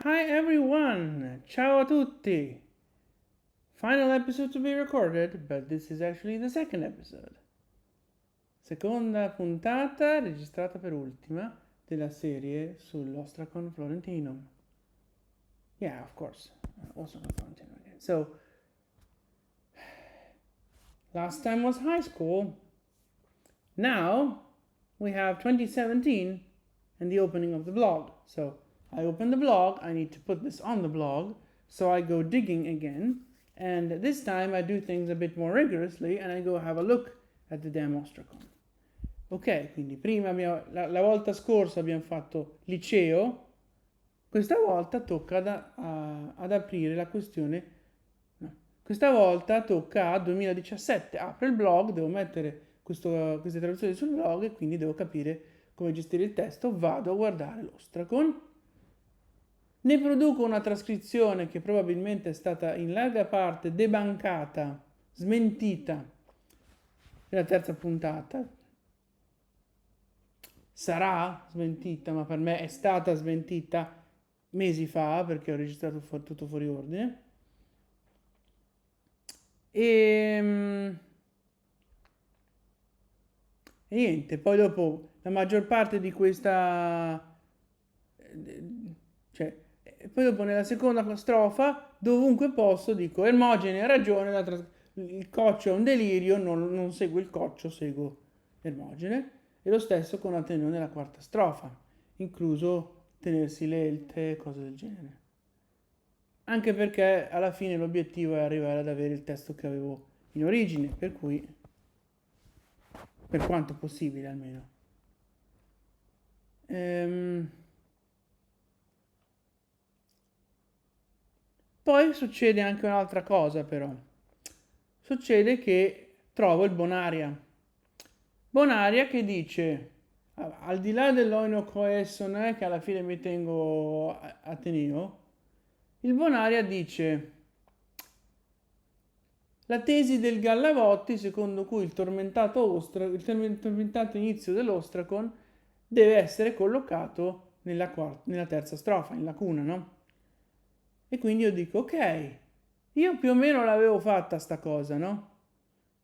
Hi everyone! Ciao a tutti! Final episode to be recorded, but this is actually the second episode. Seconda puntata registrata per ultima della serie sull'Ostrakon Florentinum. Yeah, of course. Ostrakon Florentinum again. So, last time was high school. Now, we have 2017 and the opening of the blog. So, I open the blog, I need to put this on the blog, so I go digging again. And this time I do things a bit more rigorously and I go have a look at the damn Ostrakon. Ok, quindi prima la volta scorsa abbiamo fatto liceo, questa volta tocca ad aprire la questione, no, questa volta tocca a 2017, apro il blog, devo mettere queste traduzioni sul blog e quindi devo capire come gestire il testo, vado a guardare l'Ostrakon. Ne produco una trascrizione che probabilmente è stata in larga parte debancata, smentita nella terza puntata. Sarà smentita, ma per me è stata smentita mesi fa perché ho registrato tutto fuori ordine. E niente, poi dopo la maggior parte di questa... cioè, poi dopo nella seconda strofa, dovunque posso, dico Ermogene ha ragione, il coccio è un delirio, non seguo il coccio, seguo Ermogene. E lo stesso con Ateneo nella quarta strofa, incluso tenersi l'elte, cose del genere. Anche perché alla fine l'obiettivo è arrivare ad avere il testo che avevo in origine, per cui, per quanto possibile almeno. Poi succede anche un'altra cosa però. Succede che trovo il Bonaria. Bonaria che dice, al di là dell'oino coesso, che alla fine mi tengo Ateneo, il Bonaria dice la tesi del Gallavotti secondo cui il tormentato inizio dell'Ostrakon deve essere collocato nella terza strofa, in lacuna, no? E quindi io dico, ok, io più o meno l'avevo fatta sta cosa, no?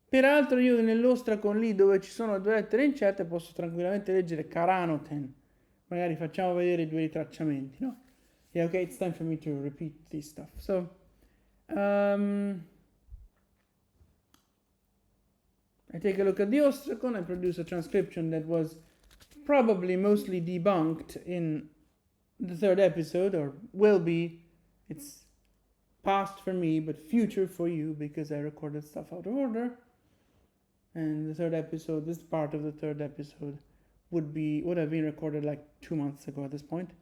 Peraltro io nell'Ostrakon lì dove ci sono due lettere incerte posso tranquillamente leggere Caranoten. Magari facciamo vedere i due ritracciamenti, no? Yeah, okay, it's time for me to repeat this stuff. So, I take a look at the Ostrakon, I produce a transcription that was probably mostly debunked in the third episode, or will be. It's past for me, but future for you because I recorded stuff out of order. And the third episode, this part of the third episode, would have been recorded like 2 months ago at this point.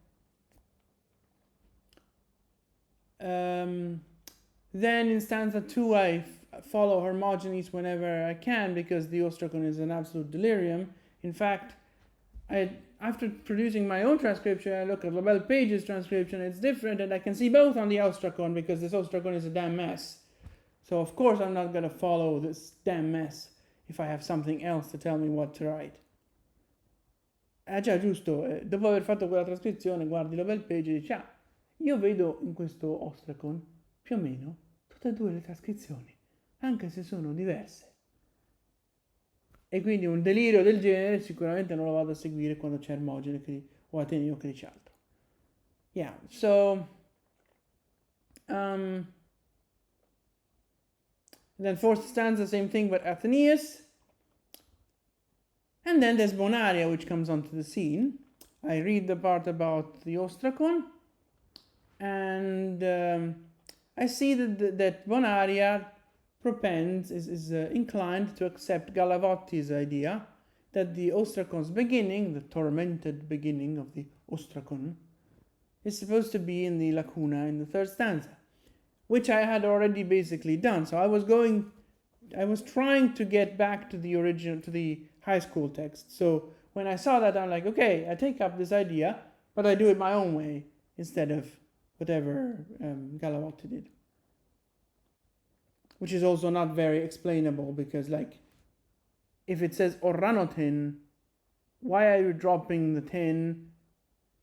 Then in stanza 2 I follow Hermogenes whenever I can because the Ostrakon is an absolute delirium. In fact, after producing my own transcription, I look at Lobel Page's transcription, it's different, and I can see both on the Ostrakon because this Ostrakon is a damn mess. So of course I'm not going to follow this damn mess if I have something else to tell me what to write. Già, giusto, dopo aver fatto quella trascrizione guardi Lobel Page e dici, io vedo in questo Ostrakon più o meno tutte e due le trascrizioni, anche se sono diverse. E quindi un delirio del genere sicuramente non lo vado a seguire quando c'è Ermogene o Ateneo che dice altro. Yeah, so then fourth stanza, same thing, but Athenaeus. And then there's Bonaria, which comes onto the scene. I read the part about the Ostrakon, and I see that Bonaria is inclined to accept Gallavotti's idea that the Ostrakon's beginning, the tormented beginning of the Ostrakon, is supposed to be in the lacuna in the third stanza, which I had already basically done. So I was trying to get back to the original, to the high school text. So when I saw that, I'm like, okay, I take up this idea, but I do it my own way instead of whatever Gallavotti did. Which is also not very explainable because, like, if it says Oranotin, why are you dropping the tin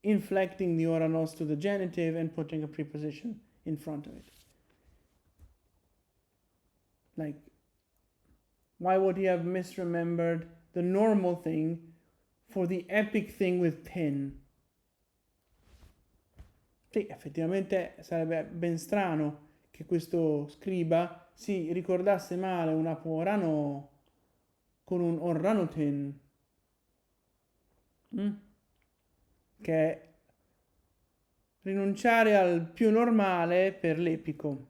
inflecting the oranos to the genitive and putting a preposition in front of it. Like, why would he have misremembered the normal thing for the epic thing with 10? Sì, effettivamente sarebbe ben strano che questo scriba si ricordasse male un aporano con un orranoten, che è rinunciare al più normale per l'epico.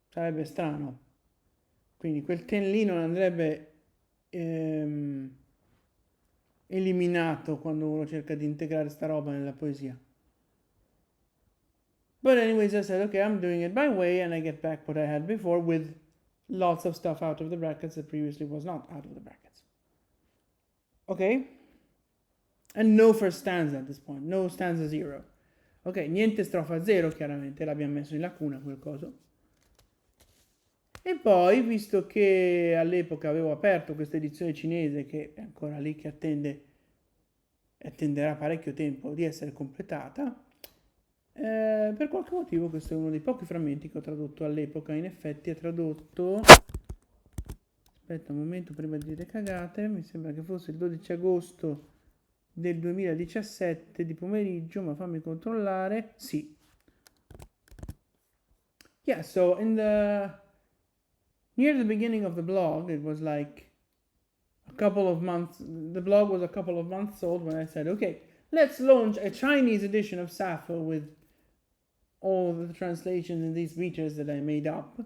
Sarebbe strano. Quindi quel ten lì non andrebbe eliminato quando uno cerca di integrare sta roba nella poesia. But anyways, I said, okay, I'm doing it my way, and I get back what I had before with lots of stuff out of the brackets that previously was not out of the brackets. Okay? And no first stanza at this point, no stanza 0. Ok, niente strofa 0 chiaramente, l'abbiamo messo in lacuna quel coso. E poi, visto che all'epoca avevo aperto questa edizione cinese che è ancora lì che attenderà parecchio tempo di essere completata, per qualche motivo questo è uno dei pochi frammenti che ho tradotto all'epoca. In effetti è tradotto, aspetta un momento prima di dire cagate, mi sembra che fosse il 12 agosto del 2017 di pomeriggio, ma fammi controllare. Sì. Yeah, so near the beginning of the blog, it was like a couple of months, the blog was a couple of months old when I said, okay, let's launch a Chinese edition of Sappho with all the translations in these meters that I made up,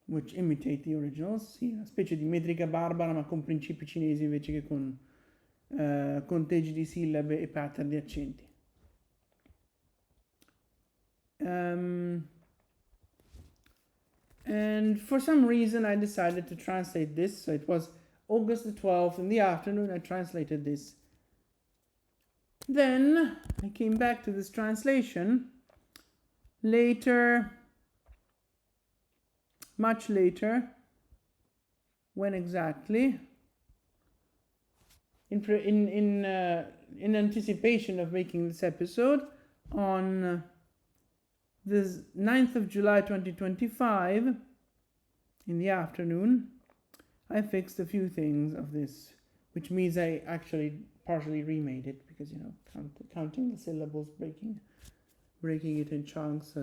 which imitate the originals. Sì, una specie di metrica barbara, ma con principi cinesi invece che con conteggi di sillabe e pattern di accenti. And for some reason I decided to translate this. So it was August the 12th in the afternoon I translated this. Then I came back to this translation later, much later. When exactly? In anticipation of making this episode, on the 9th of July 2025, in the afternoon, I fixed a few things of this, which means I actually partially remade it because, you know, counting the syllables, breaking it in chunks.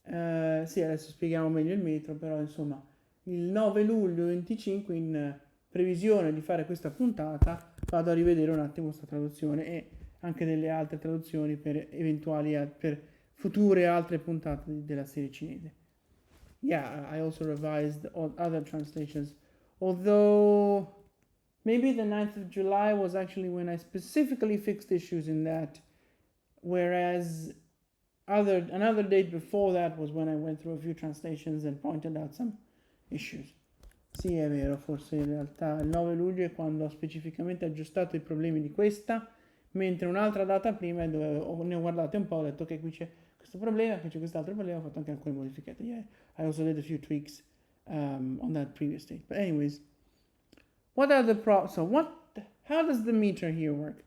Sì, adesso spieghiamo meglio il metro, però insomma, il 9 luglio 25, in previsione di fare questa puntata, vado a rivedere un attimo questa traduzione e anche delle altre traduzioni per eventuali per future altre puntate della serie cinese. Yeah, I also revised all other translations, although maybe the 9th of July was actually when I specifically fixed issues in that, whereas another date before that was when I went through a few translations and pointed out some issues. Sì, è vero, forse in realtà il 9 luglio è quando ho specificamente aggiustato i problemi di questa, mentre un'altra data prima dove ne ho guardate un po', ho detto che qui c'è questo problema, qui c'è quest'altro problema, ho fatto anche alcune modifiche. Yeah, I also did a few tweaks on that previous date. But anyways, what are the how does the meter here work?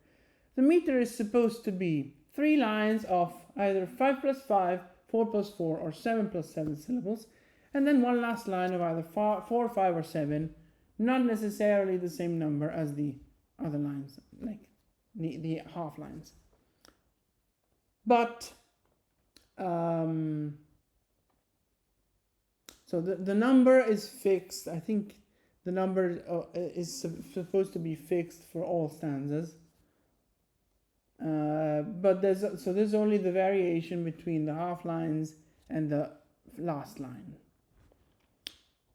The meter is supposed to be 3 lines of either 5 plus 5, 4 plus 4, or 7 plus 7 syllables, and then one last line of either 4, 5, or 7, not necessarily the same number as the other lines, like the half lines. But, so the number is fixed. I think the number is supposed to be fixed for all stanzas. But there's only the variation between the half lines and the last line.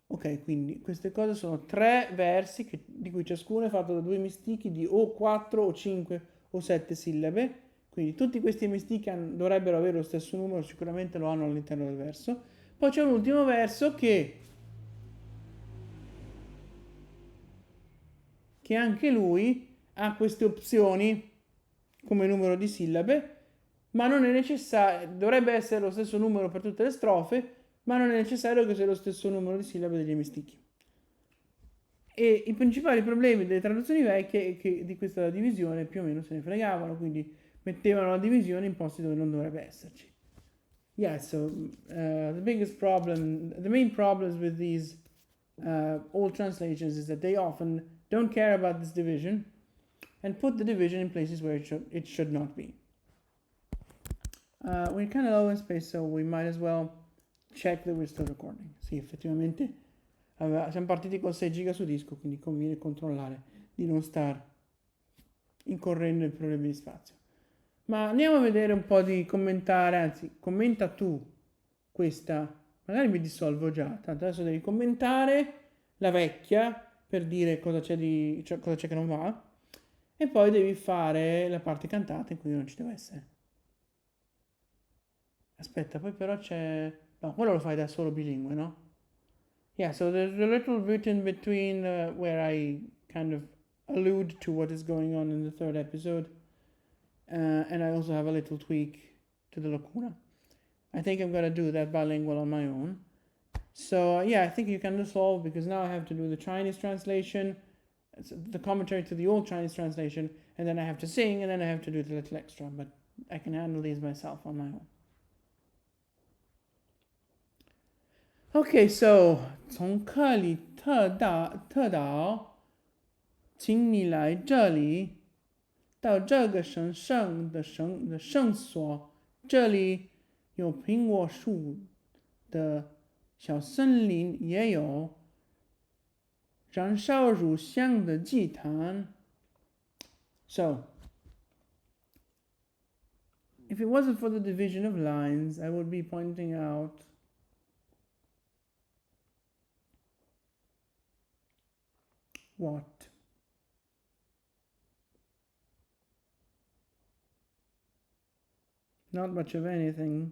Ok, quindi queste cose sono 3 versi di cui ciascuno è fatto da 2 mistichi di o 4 o 5 o 7 sillabe. Quindi tutti questi mistichi dovrebbero avere lo stesso numero, sicuramente lo hanno all'interno del verso. Poi c'è un ultimo verso che anche lui ha queste opzioni come numero di sillabe, ma non è necessario, dovrebbe essere lo stesso numero per tutte le strofe, ma non è necessario che sia lo stesso numero di sillabe degli emistichi. E i principali problemi delle traduzioni vecchie è che di questa divisione più o meno se ne fregavano, quindi mettevano la divisione in posti dove non dovrebbe esserci. Yeah, so the main problems with these old translations is that they often don't care about this division and put the division in places where it should not be. We're kind of low in space, so we might as well check that we're still recording. Sì, effettivamente siamo partiti con 6 giga su disco, quindi conviene controllare di non star incorrendo in problemi di spazio. Ma andiamo a vedere un po' di commentare, anzi, commenta tu questa, magari mi dissolvo già, tanto adesso devi commentare la vecchia per dire cosa c'è, cioè, cosa c'è che non va e poi devi fare la parte cantata in cui non ci deve essere. Aspetta, poi però c'è... No, quello lo fai da solo bilingue, no? Yeah, so there's a little bit in between where I kind of allude to what is going on in the third episode. And I also have a little tweak to the lacuna. I think I'm going to do that bilingual on my own. So, yeah, I think you can solve because now I have to do the Chinese translation, the commentary to the old Chinese translation, and then I have to sing, and then I have to do the little extra. But I can handle these myself on my own. Okay, so 从克里特岛，请你来这里，到这个神圣的圣所，这里有苹果树的小森林，也有燃烧乳香的祭坛。So, if it wasn't for the division of lines, I would be pointing out what? Not much of anything.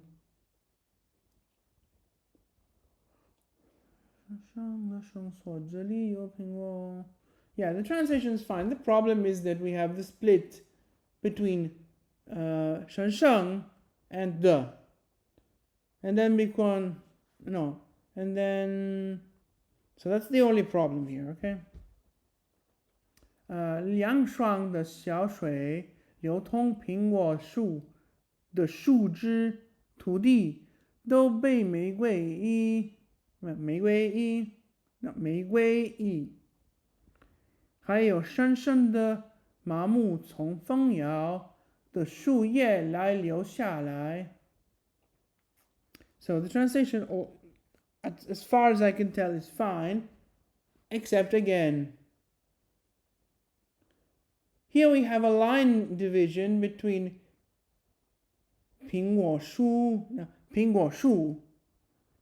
Yeah, the translation is fine. The problem is that we have the split between shen sheng and the. And then become, no. And then, so that's the only problem here, okay? 凉爽的小水流通苹果树的树枝、土地都被玫瑰意，还有深深的麻木从风摇的树叶来流下来。So the translation, as far as I can tell, is fine, except again. Here we have a line division between 苹果树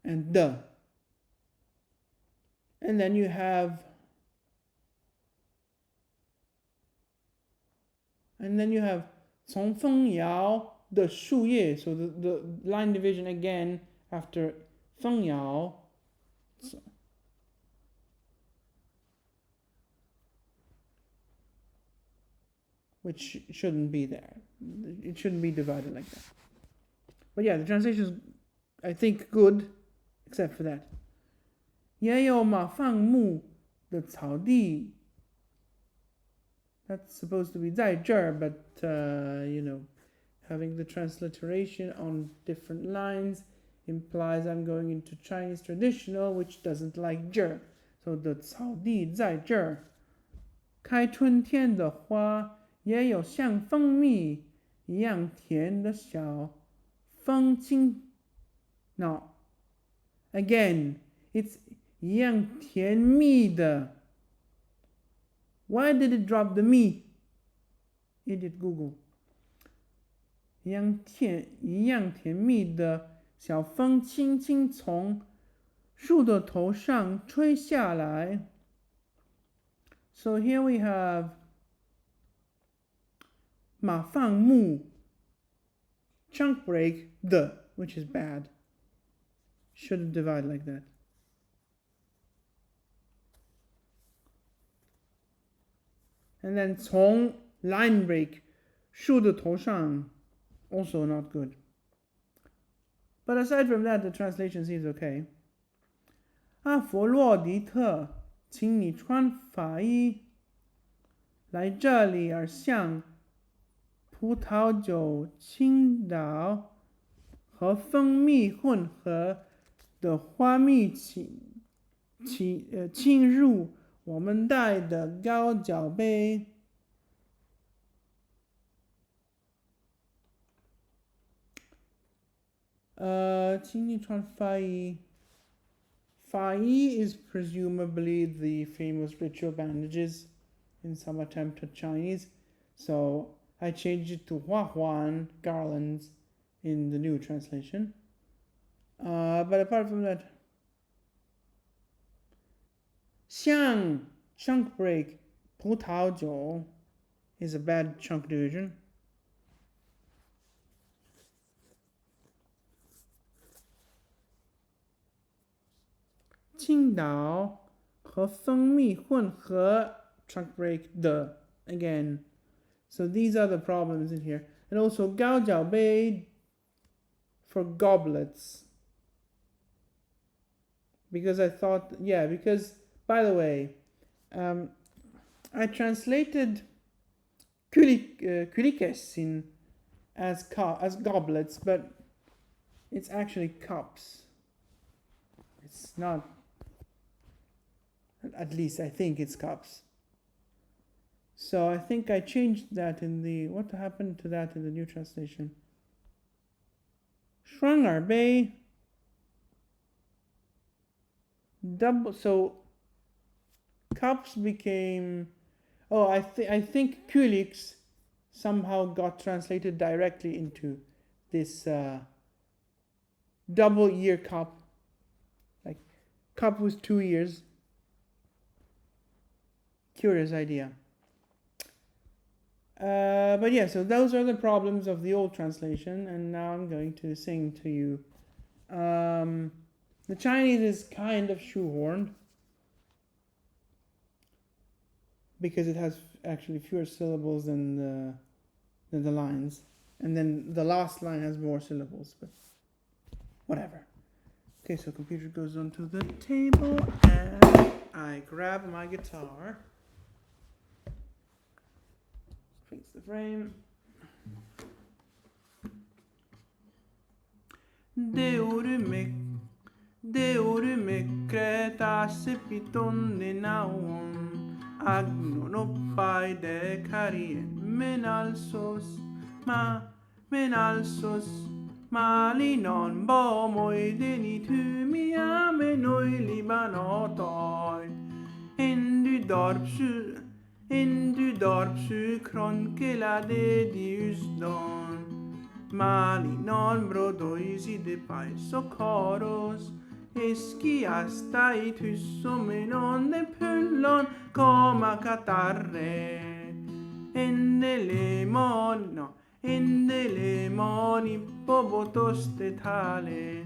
and the. And then you have从风摇的树叶. So the line division again after 风摇. So, which shouldn't be there. It shouldn't be divided like that. But yeah, the translation is, I think, good, except for that. 也有马放牧的草地. That's supposed to be 在这儿, but having the transliteration on different lines implies I'm going into Chinese traditional, which doesn't like 这儿. So the 草地在这儿. 开春天的花也有像蜂蜜一样甜的小风清. No. Again, it's 一样甜蜜的. Why did it drop the me? Idiot Google. 一样甜蜜的小风轻轻从树的头上吹下来. So here we have 马放牧 chunk break the, which is bad. Shouldn't divide like that. And then 从 line break 树的头上 also not good. But aside from that, the translation seems okay. 阿佛洛狄特请你穿法衣来这里，而像葡萄酒、青岛和蜂蜜混合的花蜜浸入我们带的高脚杯。请你穿法衣。法衣 is presumably the famous ritual bandages in some attempt at Chinese. So I changed it to huahuan, garlands, in the new translation. But apart from that, 像 chunk break, 葡萄酒 is a bad chunk division. 青岛和蜂蜜混合 chunk break the again. So these are the problems in here. And also 高脚杯 for goblets. Because I thought, yeah, because, by the way, I translated kulikesin as goblets, but it's actually cups. It's not, at least I think it's cups. So I think I changed that in the, what happened to that in the new translation? 双耳杯 double, so cups became, I think kulix somehow got translated directly into this double ear cup. Like cup was 2 ears. Curious idea. But yeah, so those are the problems of the old translation, and now I'm going to sing to you. The Chinese is kind of shoehorned because it has actually fewer syllables than the lines, and then the last line has more syllables, but whatever. Okay, so computer goes onto the table, and I grab my guitar. Fix the frame. Deurumekre tassipitonne naon agnonopai de carien menalsos malinon bomoi denitumia menoi libanotoi endu dorpsu kronkela de diusdon Malinon brodoisi de paisokoros Eschiastai somenon de pullon Coma catarre Endelemoni pobotos de tale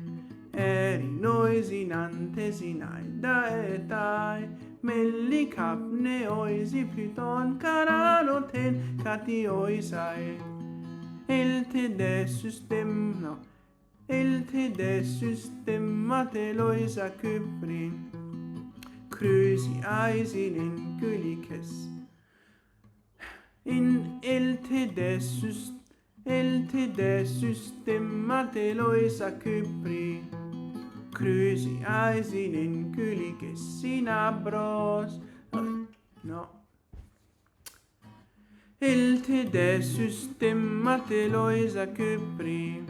Erinoisinantesinai daetai Mellicapneoisi pluton caranoten catioisai El te de systemateloisa kypri Cruisi aisin in gylikes In el te de systemateloisa kypri Cruisi aisin in gylikes sinabros No El te de systemateloisa kypri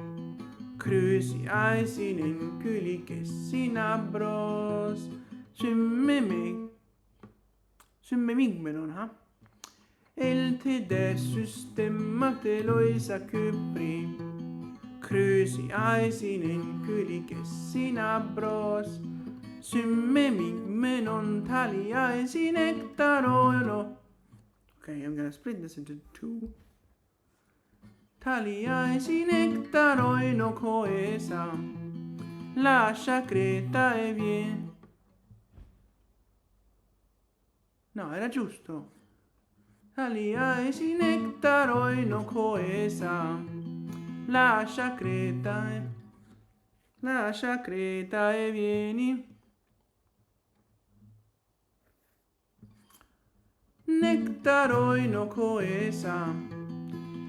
Cruisi aisin in gylikes sinabros Symmemigmenon, ha? El te de systemateloisa kypri Cruisi aisin in gylikes sinabros Symmemigmenon taliaisin ektaroilo Okay, I'm gonna split this into 2. Taliaisin ektaroi no coesa Lascia creta e viene No, era giusto. Taliaisin ektaroi no coesa Lascia creta e vieni Nectaro inocoesa,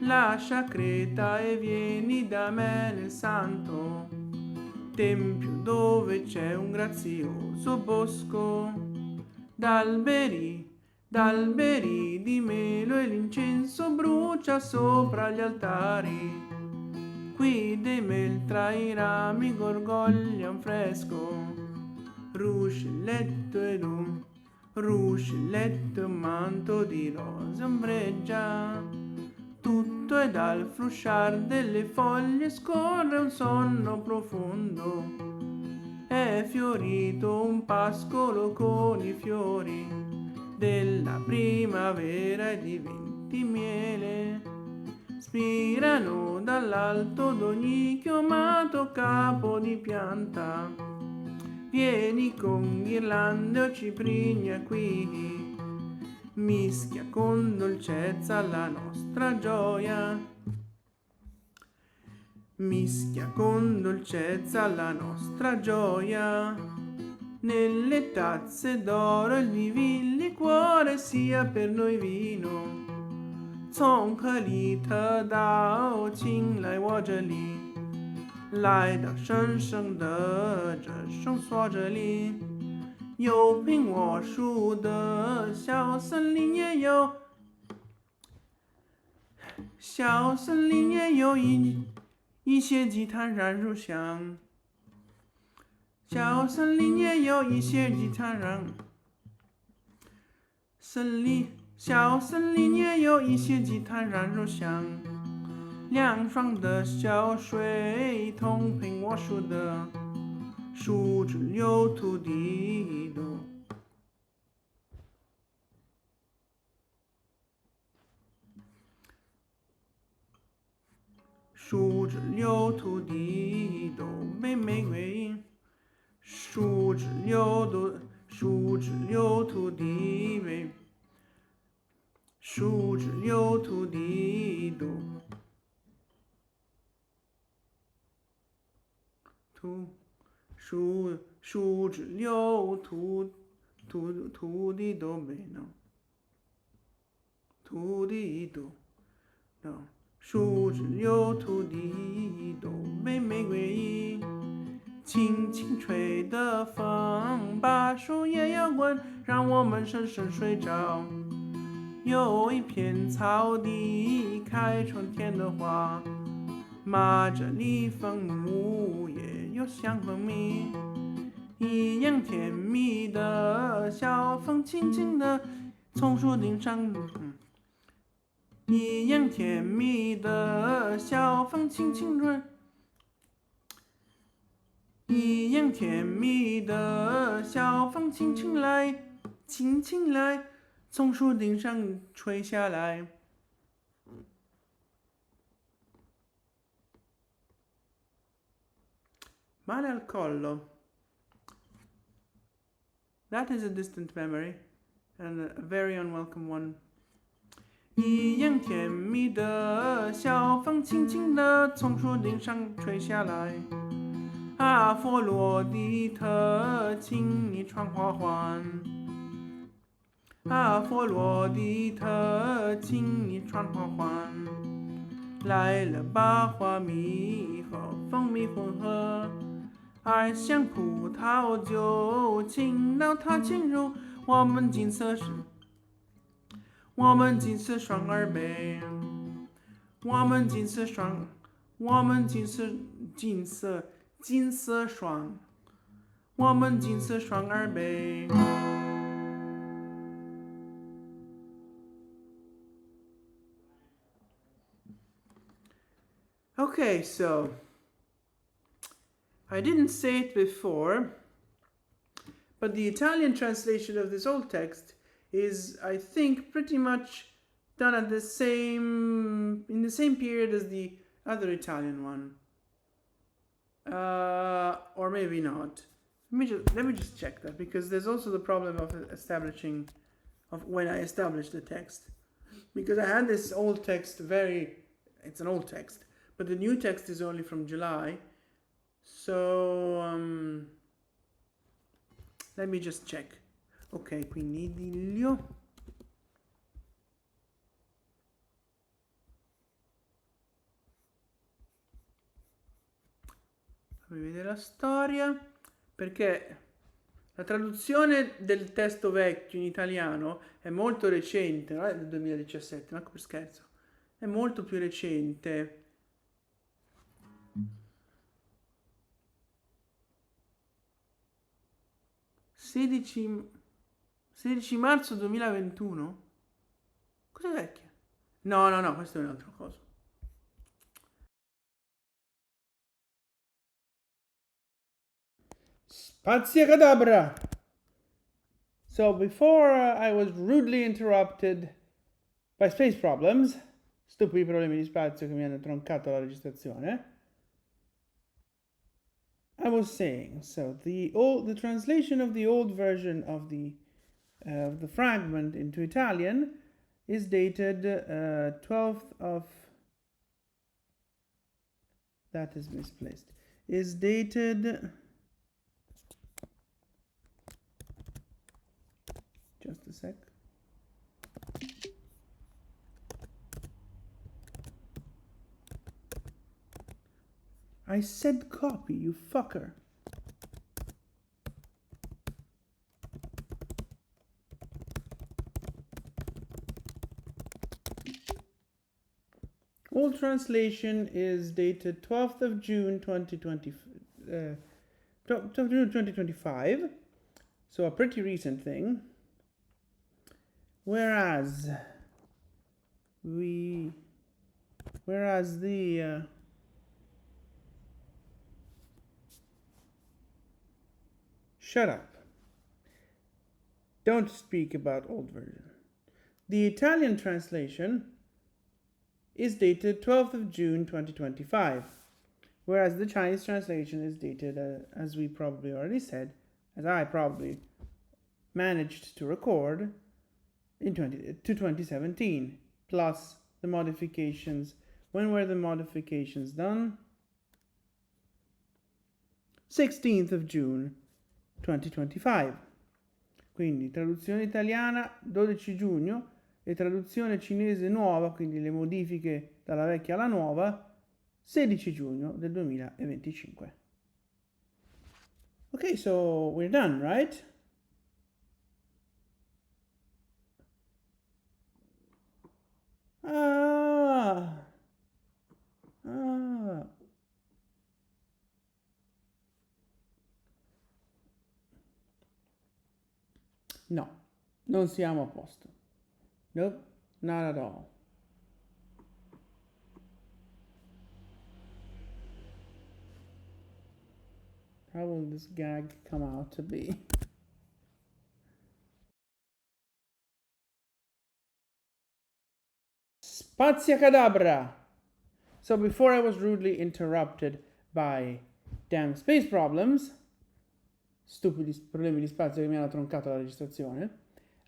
lascia Creta e vieni da me nel santo tempio dove c'è un grazioso bosco d'alberi di melo e l'incenso brucia sopra gli altari. Qui dei mel tra i rami gorgoglia un fresco, ruscelletto ed un manto di rose ombreggia. Tutto è dal frusciar delle foglie scorre un sonno profondo. È fiorito un pascolo con i fiori della primavera e diventi miele. Spirano dall'alto d'ogni chiomato capo di pianta. Vieni con ghirlande o ciprigna qui, mischia con dolcezza la nostra gioia. Mischia con dolcezza la nostra gioia. Nelle tazze d'oro il divin liquore sia per noi vino. 从克里特到青来我这里，来到神圣的这圣所这里，有苹果树的小森林也有，小森林也有一些吉他燃入香，小森林也有一些吉他燃，小森林也有一些吉他燃入香，凉爽的小水同苹果树的树枝流土地多。树枝流土地都被玫瑰，树枝流土地被，树枝流土地都树枝流土地都被呢，土地都呢。树枝流土地都被玫瑰，轻轻吹的风把树叶摇滚，让我们深深睡着。有一片草地开春天的花，蚂蚱里风木也有香蜂蜜，一样甜蜜的小风轻轻的从树顶上。一样甜蜜的小风轻轻吹，一样甜蜜的小风轻轻来，轻轻来，从树顶上吹下来。Male al collo. That is a distant memory, and a very unwelcome one. 一样甜蜜的小风轻轻地从树顶上吹下来，阿佛罗狄特，请你穿花环。阿佛罗狄特，请你穿花环。来了，把花蜜和蜂蜜混合，爱像葡萄酒，请到它进入我们金色时。我们金色双耳杯，我们金色双耳杯。Okay, so I didn't say it before, but the Italian translation of this old text is, I think, pretty much done at in the same period as the other Italian one, or maybe not. Let me just check that, because there's also the problem of when I established the text, because I had this old text it's an old text, but the new text is only from July, so let me just check. Ok, quindi idillio. Fammi vedere la storia, perché la traduzione del testo vecchio in italiano è molto recente, non è del 2017, manco per scherzo, è molto più recente. 16 marzo 2021? Cosa vecchia? No, no, no, questo è un altro coso. Spazia cadabra! So before I was rudely interrupted by space problems, stupidi problemi di spazio che mi hanno troncato la registrazione, I was saying, so the translation of the old version of the fragment into Italian is dated 12th of, that is misplaced, is dated, just a sec. I said copy, you fucker. Old translation is dated 12th of June 2020, 12th of June 2025, so a pretty recent thing. Whereas the shut up. Don't speak about old version. The Italian translation is dated 12th of June 2025, whereas the Chinese translation is dated, as we probably already said, as I probably managed to record, in 2017, plus the modifications. When were the modifications done? 16th of June 2025. Quindi traduzione italiana 12 giugno e traduzione cinese nuova, quindi le modifiche dalla vecchia alla nuova, 16 giugno del 2025. Okay, so we're done, right? No, non siamo a posto. Nope, not at all. How will this gag come out to be? Spazia cadabra! So before I was rudely interrupted by damn space problems, stupidi problemi di spazio che mi hanno troncato la registrazione,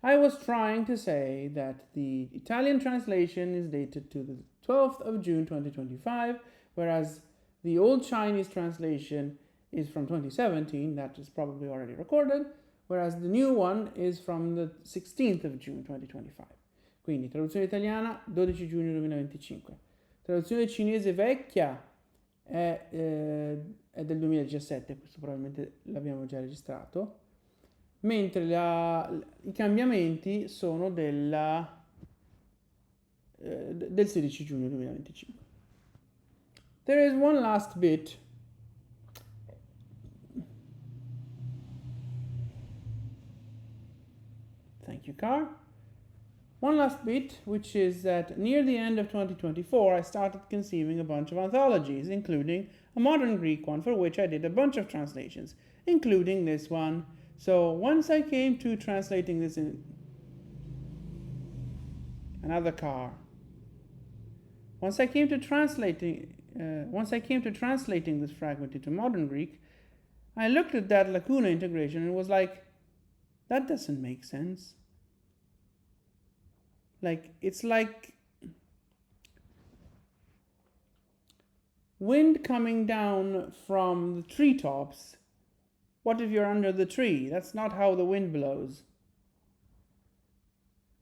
I was trying to say that the Italian translation is dated to the 12th of June 2025, whereas the old Chinese translation is from 2017, that is probably already recorded, whereas the new one is from the 16th of June 2025. Quindi traduzione italiana 12 giugno 2025. Traduzione cinese vecchia è del 2017, questo probabilmente l'abbiamo già registrato, mentre i cambiamenti sono del 16 giugno 2025. There is one last bit. Thank you, Car. One last bit, which is that near the end of 2024, I started conceiving a bunch of anthologies, including a modern Greek one for which I did a bunch of translations, including this one. So once I came to translating this in another car, once I came to translating this fragment into modern Greek, I looked at that lacuna integration and was like, that doesn't make sense. Like, it's like wind coming down from the treetops. What if you're under the tree? That's not how the wind blows.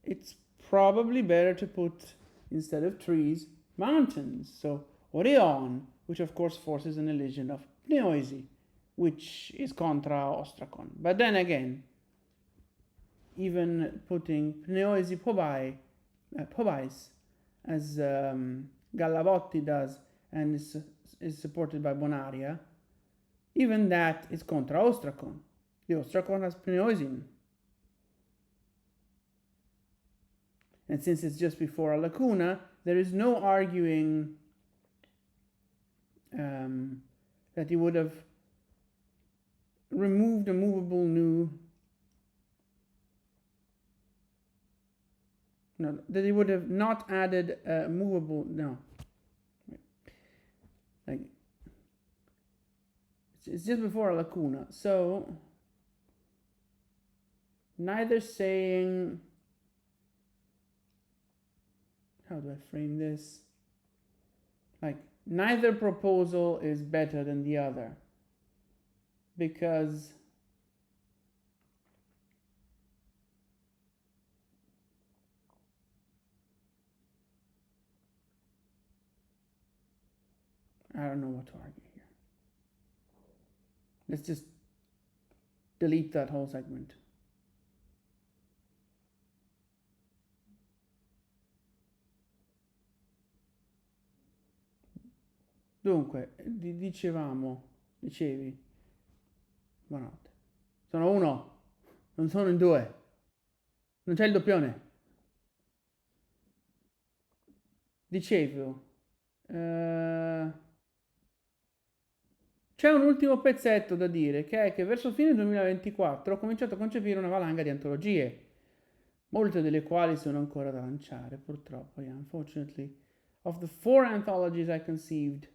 It's probably better to put, instead of trees, mountains. So Orion, which of course forces an illusion of pneoisi, which is contra Ostrakon. But then again, even putting pneoisi pobais, as Gallavotti does and is supported by Bonaria, even that is contra Ostrakon. The Ostrakon has pneoisin. And since it's just before a lacuna, there is no arguing that he would have removed a movable nu. No, that he would have not added a movable. No, like it's just before a lacuna. So neither saying. How do I frame this? Like, neither proposal is better than the other, because I don't know what to argue here. Let's just delete that whole segment. Dunque, dicevi, buonanotte. Sono uno, non sono in due, non c'è il doppione. Dicevo, c'è un ultimo pezzetto da dire, che è che verso fine 2024 ho cominciato a concepire una valanga di antologie, molte delle quali sono ancora da lanciare, purtroppo, unfortunately. Of the 4 anthologies I conceived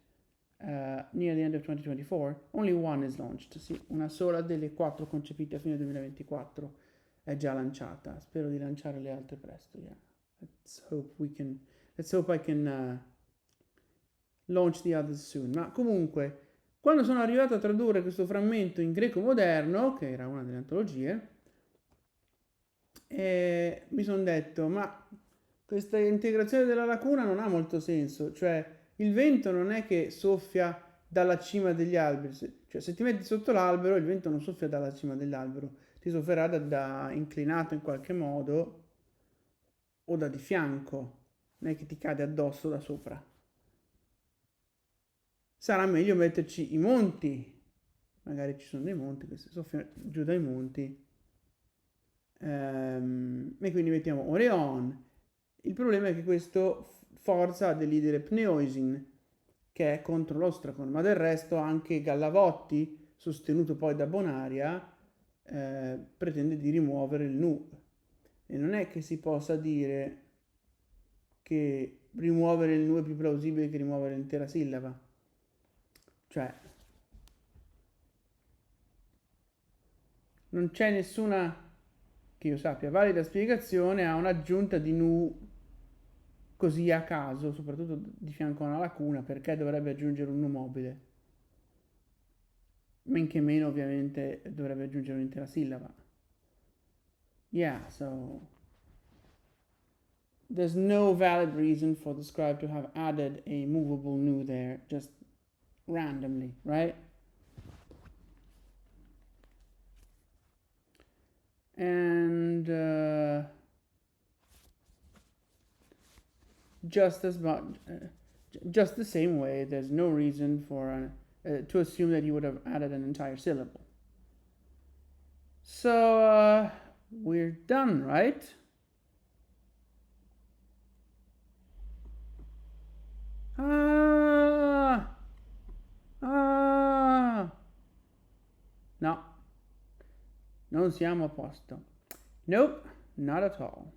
near the end of 2024, only one is launched. Sì, una sola delle 4 concepite a fine 2024 è già lanciata. Spero di lanciare le altre presto. Yeah. Let's hope I can launch the others soon. Ma comunque, quando sono arrivato a tradurre questo frammento in greco moderno, che era una delle antologie, mi sono detto, ma questa integrazione della lacuna non ha molto senso, cioè il vento non è che soffia dalla cima degli alberi, cioè se ti metti sotto l'albero il vento non soffia dalla cima dell'albero, ti soffierà da inclinato in qualche modo o da di fianco, non è che ti cade addosso da sopra. Sarà meglio metterci i monti, magari ci sono dei monti che si soffiano giù dai monti, e quindi mettiamo Oreon. Il problema è che questo forza a delidere Pneoisin, che è contro l'Ostrakon, ma del resto anche Gallavotti, sostenuto poi da Bonaria, pretende di rimuovere il nu. E non è che si possa dire che rimuovere il nu è più plausibile che rimuovere l'intera sillaba. Cioè, non c'è nessuna, che io sappia, valida spiegazione a un'aggiunta di nu così a caso, soprattutto di fianco a una lacuna, perché dovrebbe aggiungere un nu mobile. Men che meno ovviamente dovrebbe aggiungere un'intera sillaba. Yeah, so there's no valid reason for the scribe to have added a movable nu there, just randomly, right? And just the same way, there's no reason for to assume that he would have added an entire syllable. So we're done, right? No, non siamo a posto. Nope, not at all.